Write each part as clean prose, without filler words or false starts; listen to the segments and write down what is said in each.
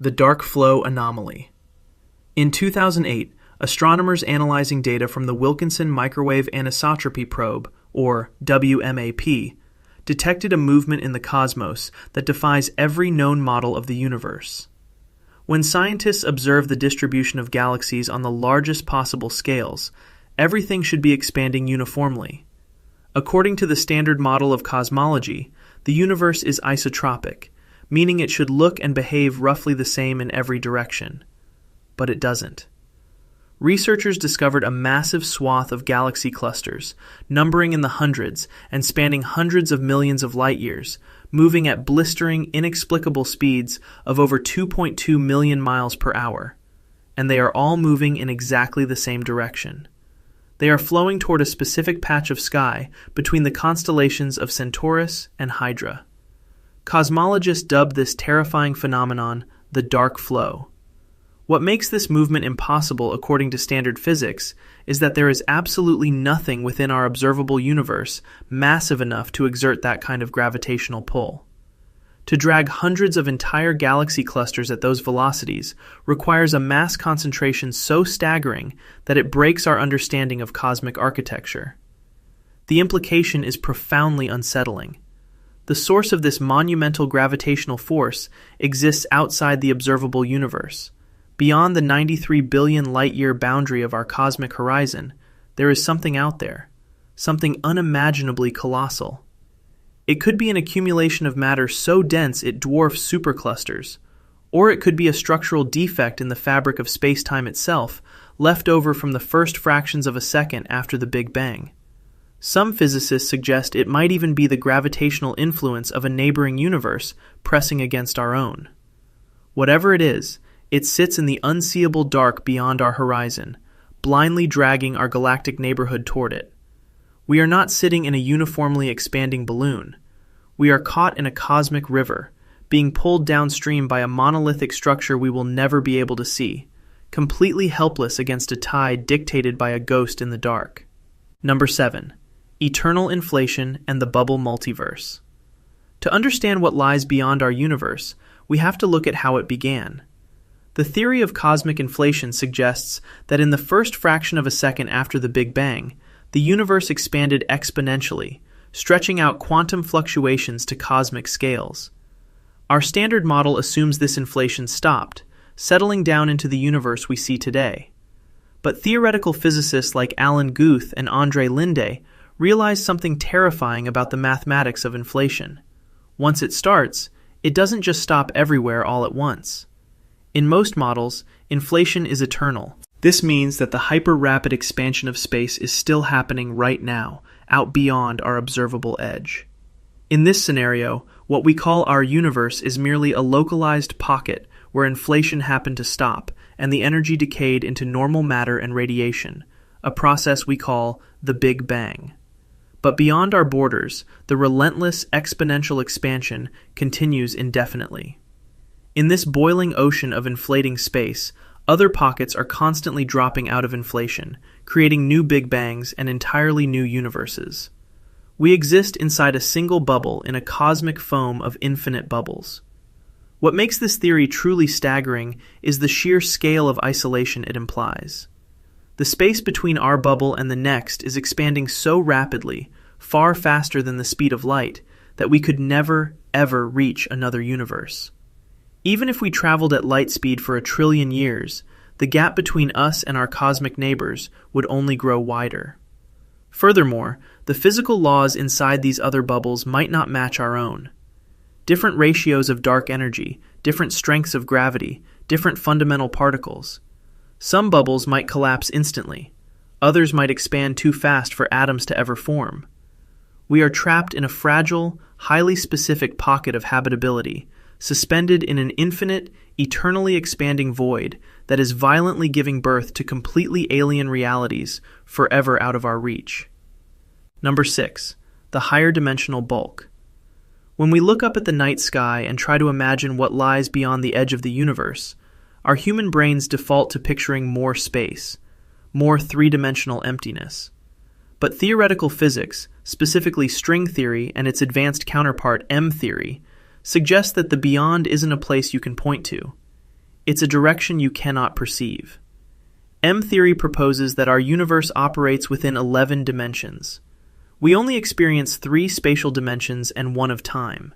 The dark flow anomaly. In 2008, astronomers analyzing data from the Wilkinson Microwave Anisotropy Probe, or WMAP, detected a movement in the cosmos that defies every known model of the universe. When scientists observe the distribution of galaxies on the largest possible scales, everything should be expanding uniformly. According to the standard model of cosmology, the universe is isotropic, meaning it should look and behave roughly the same in every direction. But it doesn't. Researchers discovered a massive swath of galaxy clusters, numbering in the hundreds and spanning hundreds of millions of light-years, moving at blistering, inexplicable speeds of over 2.2 million miles per hour. And they are all moving in exactly the same direction. They are flowing toward a specific patch of sky between the constellations of Centaurus and Hydra. Cosmologists dub this terrifying phenomenon the dark flow. What makes this movement impossible according to standard physics is that there is absolutely nothing within our observable universe massive enough to exert that kind of gravitational pull. To drag hundreds of entire galaxy clusters at those velocities requires a mass concentration so staggering that it breaks our understanding of cosmic architecture. The implication is profoundly unsettling. The source of this monumental gravitational force exists outside the observable universe. Beyond the 93 billion light-year boundary of our cosmic horizon, there is something out there, something unimaginably colossal. It could be an accumulation of matter so dense it dwarfs superclusters, or it could be a structural defect in the fabric of space-time itself, left over from the first fractions of a second after the Big Bang. Some physicists suggest it might even be the gravitational influence of a neighboring universe pressing against our own. Whatever it is, it sits in the unseeable dark beyond our horizon, blindly dragging our galactic neighborhood toward it. We are not sitting in a uniformly expanding balloon. We are caught in a cosmic river, being pulled downstream by a monolithic structure we will never be able to see, completely helpless against a tide dictated by a ghost in the dark. Number 7. Eternal inflation and the bubble multiverse. To understand what lies beyond our universe, we have to look at how it began. The theory of cosmic inflation suggests that in the first fraction of a second after the Big Bang, the universe expanded exponentially, stretching out quantum fluctuations to cosmic scales. Our standard model assumes this inflation stopped, settling down into the universe we see today. But theoretical physicists like Alan Guth and Andre Linde realized something terrifying about the mathematics of inflation. Once it starts, it doesn't just stop everywhere all at once. In most models, inflation is eternal. This means that the hyper-rapid expansion of space is still happening right now, out beyond our observable edge. In this scenario, what we call our universe is merely a localized pocket where inflation happened to stop and the energy decayed into normal matter and radiation, a process we call the Big Bang. But beyond our borders, the relentless exponential expansion continues indefinitely. In this boiling ocean of inflating space, other pockets are constantly dropping out of inflation, creating new Big Bangs and entirely new universes. We exist inside a single bubble in a cosmic foam of infinite bubbles. What makes this theory truly staggering is the sheer scale of isolation it implies. The space between our bubble and the next is expanding so rapidly, far faster than the speed of light, that we could never, ever reach another universe. Even if we traveled at light speed for 1 trillion years, the gap between us and our cosmic neighbors would only grow wider. Furthermore, the physical laws inside these other bubbles might not match our own. Different ratios of dark energy, different strengths of gravity, different fundamental particles. Some bubbles might collapse instantly. Others might expand too fast for atoms to ever form. We are trapped in a fragile, highly specific pocket of habitability, suspended in an infinite, eternally expanding void that is violently giving birth to completely alien realities forever out of our reach. Number 6. The higher dimensional bulk. When we look up at the night sky and try to imagine what lies beyond the edge of the universe, our human brains default to picturing more space, more three-dimensional emptiness. But theoretical physics, specifically string theory and its advanced counterpart M theory, suggests that the beyond isn't a place you can point to. It's a direction you cannot perceive. M-theory proposes that our universe operates within 11 dimensions. We only experience 3 spatial dimensions and 1 of time.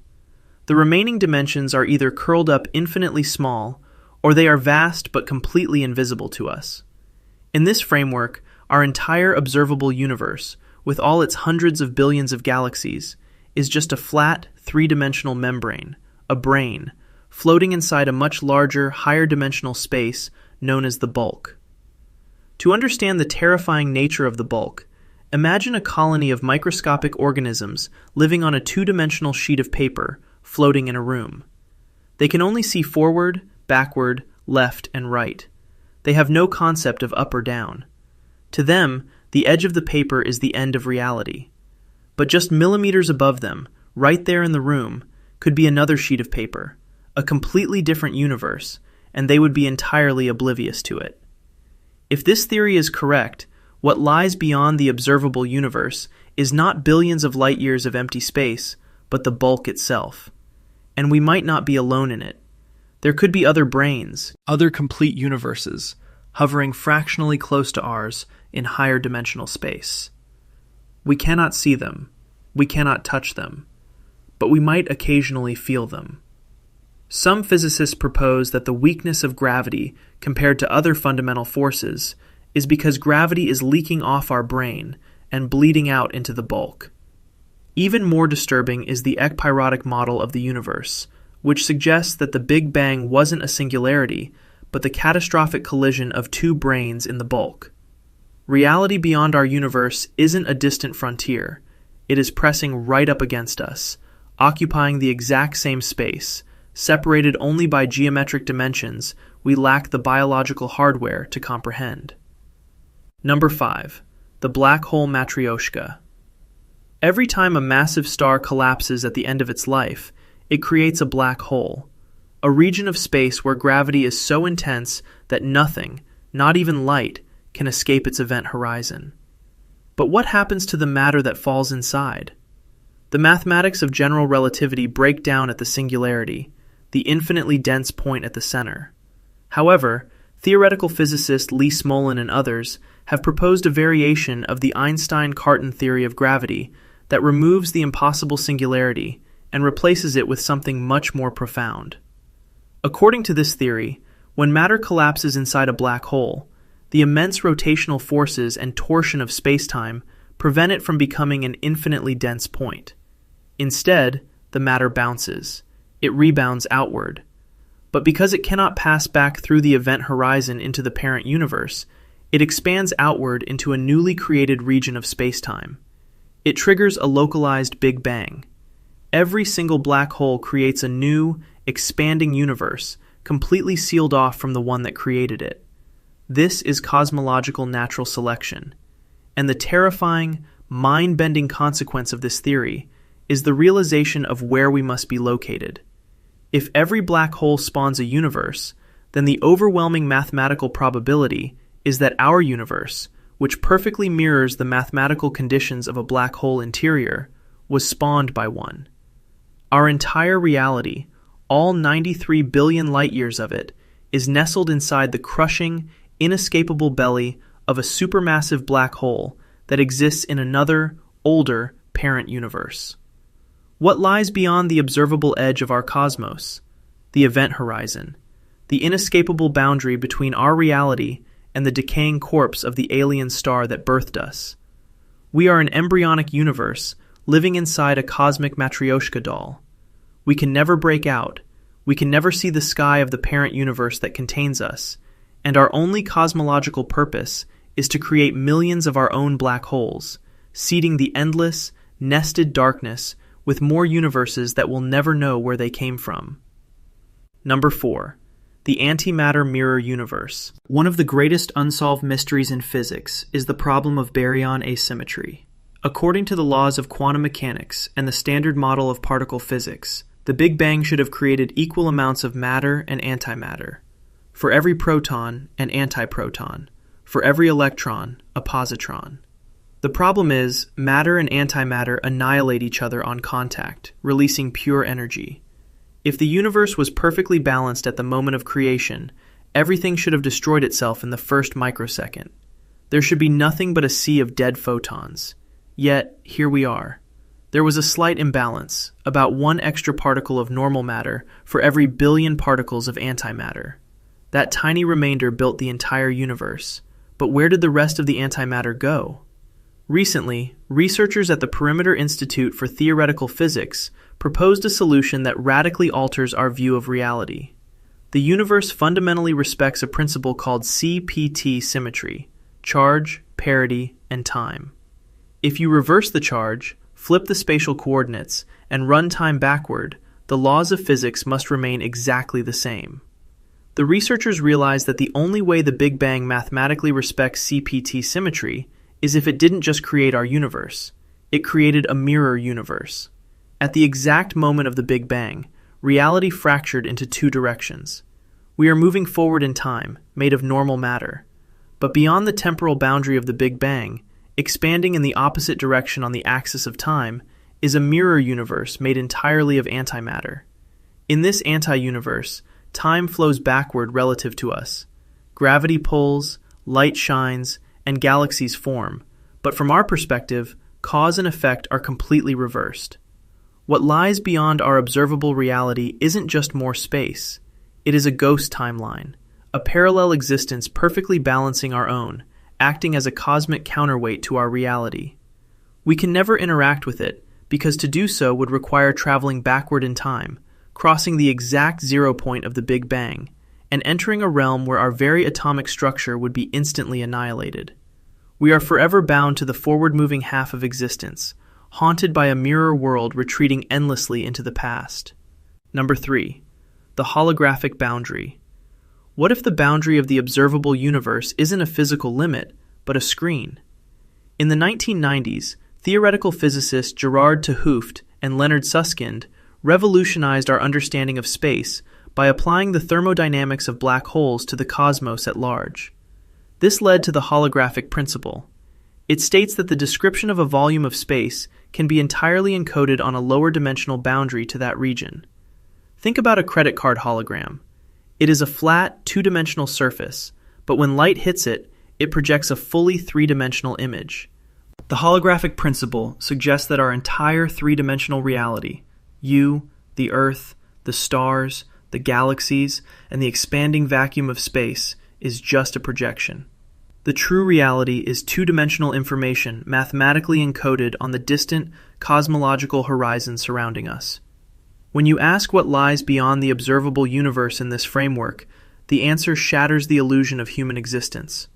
The remaining dimensions are either curled up infinitely small, or they are vast but completely invisible to us. In this framework, our entire observable universe, with all its hundreds of billions of galaxies, is just a flat, 3-dimensional membrane, a brain, floating inside a much larger, higher-dimensional space known as the bulk. To understand the terrifying nature of the bulk, imagine a colony of microscopic organisms living on a 2-dimensional sheet of paper, floating in a room. They can only see forward, backward, left, and right. They have no concept of up or down. To them, the edge of the paper is the end of reality. But just millimeters above them, right there in the room, could be another sheet of paper, a completely different universe, and they would be entirely oblivious to it. If this theory is correct, what lies beyond the observable universe is not billions of light years of empty space, but the bulk itself. And we might not be alone in it. There could be other brains, other complete universes, hovering fractionally close to ours in higher dimensional space. We cannot see them, we cannot touch them, but we might occasionally feel them. Some physicists propose that the weakness of gravity compared to other fundamental forces is because gravity is leaking off our brain and bleeding out into the bulk. Even more disturbing is the ekpyrotic model of the universe, which suggests that the Big Bang wasn't a singularity, but the catastrophic collision of 2 brains in the bulk. Reality beyond our universe isn't a distant frontier. It is pressing right up against us, occupying the exact same space. Separated only by geometric dimensions, we lack the biological hardware to comprehend. Number 5. The black hole matryoshka. Every time a massive star collapses at the end of its life, it creates a black hole, a region of space where gravity is so intense that nothing, not even light, can escape its event horizon. But what happens to the matter that falls inside? The mathematics of general relativity break down at the singularity, the infinitely dense point at the center. However, theoretical physicist Lee Smolin and others have proposed a variation of the Einstein-Cartan theory of gravity that removes the impossible singularity and replaces it with something much more profound. According to this theory, when matter collapses inside a black hole, the immense rotational forces and torsion of spacetime prevent it from becoming an infinitely dense point. Instead, the matter bounces. It rebounds outward. But because it cannot pass back through the event horizon into the parent universe, it expands outward into a newly created region of spacetime. It triggers a localized Big Bang. Every single black hole creates a new, expanding universe, completely sealed off from the one that created it. This is cosmological natural selection. And the terrifying, mind-bending consequence of this theory is the realization of where we must be located. If every black hole spawns a universe, then the overwhelming mathematical probability is that our universe, which perfectly mirrors the mathematical conditions of a black hole interior, was spawned by one. Our entire reality, all 93 billion light-years of it, is nestled inside the crushing, inescapable belly of a supermassive black hole that exists in another, older, parent universe. What lies beyond the observable edge of our cosmos? The event horizon, the inescapable boundary between our reality and the decaying corpse of the alien star that birthed us. We are an embryonic universe living inside a cosmic matryoshka doll. We can never break out. We can never see the sky of the parent universe that contains us, and our only cosmological purpose is to create millions of our own black holes, seeding the endless, nested darkness with more universes that will never know where they came from. Number 4. The antimatter mirror universe. One of the greatest unsolved mysteries in physics is the problem of baryon asymmetry. According to the laws of quantum mechanics and the standard model of particle physics, the Big Bang should have created equal amounts of matter and antimatter. For every proton, an antiproton. For every electron, a positron. The problem is, matter and antimatter annihilate each other on contact, releasing pure energy. If the universe was perfectly balanced at the moment of creation, Everything should have destroyed itself in the first microsecond. There should be nothing but a sea of dead photons. Yet, here we are. There was a slight imbalance, about one extra particle of normal matter for every billion particles of antimatter. That tiny remainder built the entire universe. But where did the rest of the antimatter go? Recently, researchers at the Perimeter Institute for Theoretical Physics proposed a solution that radically alters our view of reality. The universe fundamentally respects a principle called CPT symmetry: charge, parity, and time. If you reverse the charge, flip the spatial coordinates, and run time backward, the laws of physics must remain exactly the same. The researchers realized that the only way the Big Bang mathematically respects CPT symmetry is if it didn't just create our universe. It created a mirror universe. At the exact moment of the Big Bang, reality fractured into two directions. We are moving forward in time, made of normal matter. But beyond the temporal boundary of the Big Bang, expanding in the opposite direction on the axis of time, is a mirror universe made entirely of antimatter. In this anti-universe, time flows backward relative to us. Gravity pulls, light shines, and galaxies form, but from our perspective, cause and effect are completely reversed. What lies beyond our observable reality isn't just more space. It is a ghost timeline, a parallel existence perfectly balancing our own, acting as a cosmic counterweight to our reality. We can never interact with it, because to do so would require traveling backward in time, crossing the exact zero point of the Big Bang, and entering a realm where our very atomic structure would be instantly annihilated. We are forever bound to the forward-moving half of existence, haunted by a mirror world retreating endlessly into the past. Number 3. The holographic boundary. What if the boundary of the observable universe isn't a physical limit, but a screen? In the 1990s, theoretical physicists Gerard 't Hooft and Leonard Susskind revolutionized our understanding of space by applying the thermodynamics of black holes to the cosmos at large. This led to the holographic principle. It states that the description of a volume of space can be entirely encoded on a lower dimensional boundary to that region. Think about a credit card hologram. It is a flat, two-dimensional surface, but when light hits it, it projects a fully three-dimensional image. The holographic principle suggests that our entire three-dimensional reality, you, the Earth, the stars, the galaxies, and the expanding vacuum of space, is just a projection. The true reality is two-dimensional information mathematically encoded on the distant cosmological horizon surrounding us. When you ask what lies beyond the observable universe in this framework, the answer shatters the illusion of human existence.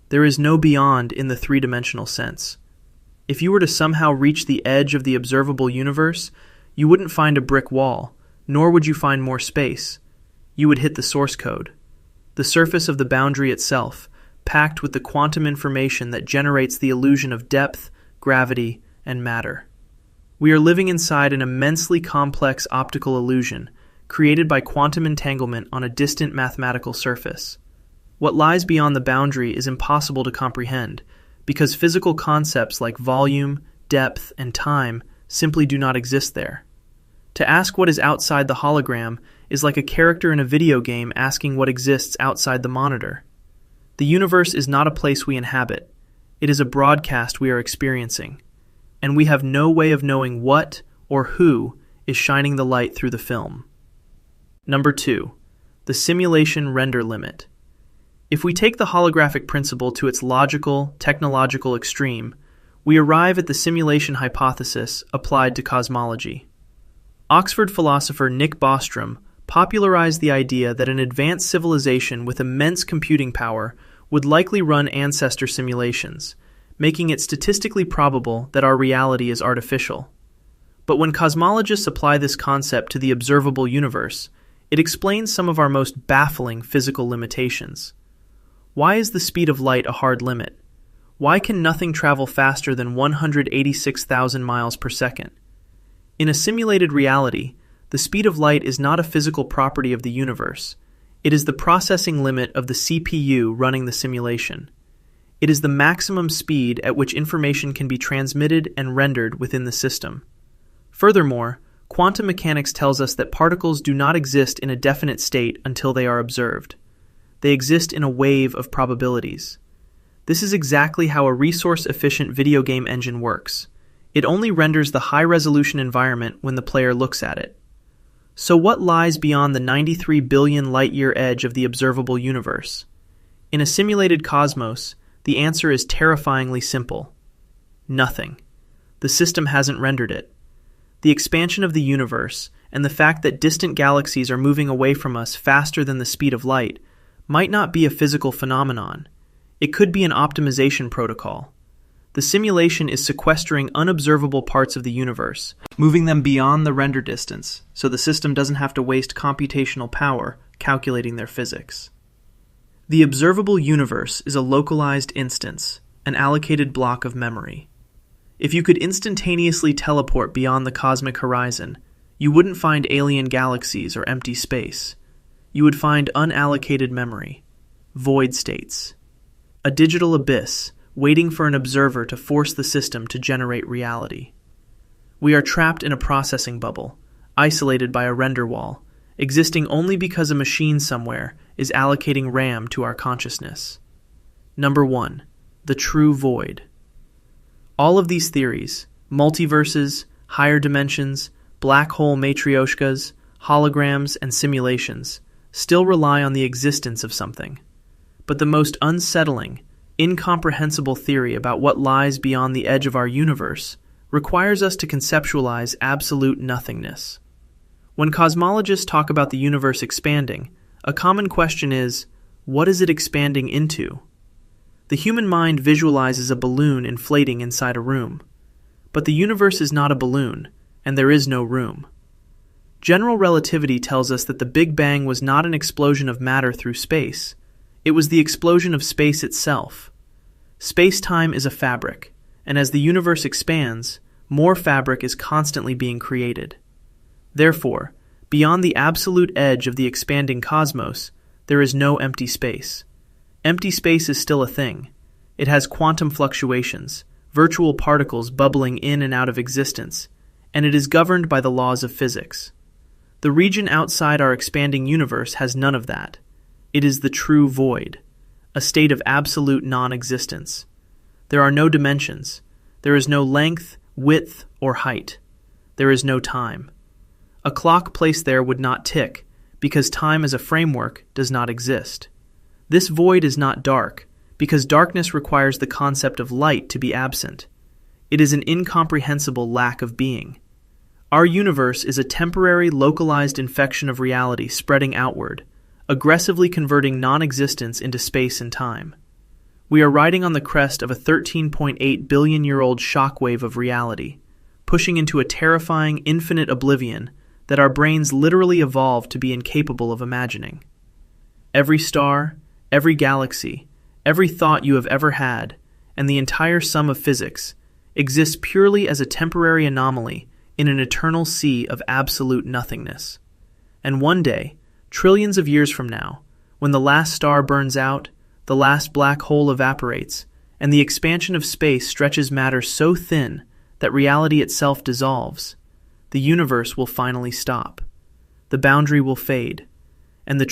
There is no beyond in the three-dimensional sense. If you were to somehow reach the edge of the observable universe, you wouldn't find a brick wall, nor would you find more space. You would hit the source code, the surface of the boundary itself, packed with the quantum information that generates the illusion of depth, gravity, and matter. We are living inside an immensely complex optical illusion, created by quantum entanglement on a distant mathematical surface. What lies beyond the boundary is impossible to comprehend, because physical concepts like volume, depth, and time simply do not exist there. To ask what is outside the hologram is like a character in a video game asking what exists outside the monitor. The universe is not a place we inhabit. It is a broadcast we are experiencing, and we have no way of knowing what or who is shining the light through the film. Number 2. The simulation render limit. If we take the holographic principle to its logical, technological extreme, we arrive at the simulation hypothesis applied to cosmology. Oxford philosopher Nick Bostrom popularized the idea that an advanced civilization with immense computing power would likely run ancestor simulations, making it statistically probable that our reality is artificial. But when cosmologists apply this concept to the observable universe, it explains some of our most baffling physical limitations. Why is the speed of light a hard limit? Why can nothing travel faster than 186,000 miles per second? In a simulated reality, the speed of light is not a physical property of the universe. It is the processing limit of the CPU running the simulation. It is the maximum speed at which information can be transmitted and rendered within the system. Furthermore, quantum mechanics tells us that particles do not exist in a definite state until they are observed. They exist in a wave of probabilities. This is exactly how a resource-efficient video game engine works. It only renders the high-resolution environment when the player looks at it. So what lies beyond the 93 billion light-year edge of the observable universe? In a simulated cosmos, the answer is terrifyingly simple. Nothing. The system hasn't rendered it. The expansion of the universe and the fact that distant galaxies are moving away from us faster than the speed of light might not be a physical phenomenon. It could be an optimization protocol. The simulation is sequestering unobservable parts of the universe, moving them beyond the render distance, so the system doesn't have to waste computational power calculating their physics. The observable universe is a localized instance, an allocated block of memory. If you could instantaneously teleport beyond the cosmic horizon, you wouldn't find alien galaxies or empty space. You would find unallocated memory, void states, a digital abyss waiting for an observer to force the system to generate reality. We are trapped in a processing bubble, isolated by a render wall, existing only because a machine somewhere is allocating RAM to our consciousness. Number 1. The true void. All of these theories, multiverses, higher dimensions, black hole matryoshkas, holograms, and simulations, still rely on the existence of something. But the most unsettling, incomprehensible theory about what lies beyond the edge of our universe requires us to conceptualize absolute nothingness. When cosmologists talk about the universe expanding, a common question is, what is it expanding into? The human mind visualizes a balloon inflating inside a room. But the universe is not a balloon, and there is no room. General relativity tells us that the Big Bang was not an explosion of matter through space. It was the explosion of space itself. Space-time is a fabric, and as the universe expands, more fabric is constantly being created. Therefore, beyond the absolute edge of the expanding cosmos, there is no empty space. Empty space is still a thing. It has quantum fluctuations, virtual particles bubbling in and out of existence, and it is governed by the laws of physics. The region outside our expanding universe has none of that. It is the true void, a state of absolute non-existence. There are no dimensions. There is no length, width, or height. There is no time. A clock placed there would not tick, because time as a framework does not exist. This void is not dark, because darkness requires the concept of light to be absent. It is an incomprehensible lack of being. Our universe is a temporary, localized infection of reality spreading outward, aggressively converting non-existence into space and time. We are riding on the crest of a 13.8 billion-year-old shockwave of reality, pushing into a terrifying, infinite oblivion that our brains literally evolved to be incapable of imagining. Every star, every galaxy, every thought you have ever had, and the entire sum of physics exists purely as a temporary anomaly in an eternal sea of absolute nothingness. And one day, trillions of years from now, when the last star burns out, the last black hole evaporates, and the expansion of space stretches matter so thin that reality itself dissolves, the universe will finally stop. The boundary will fade, and the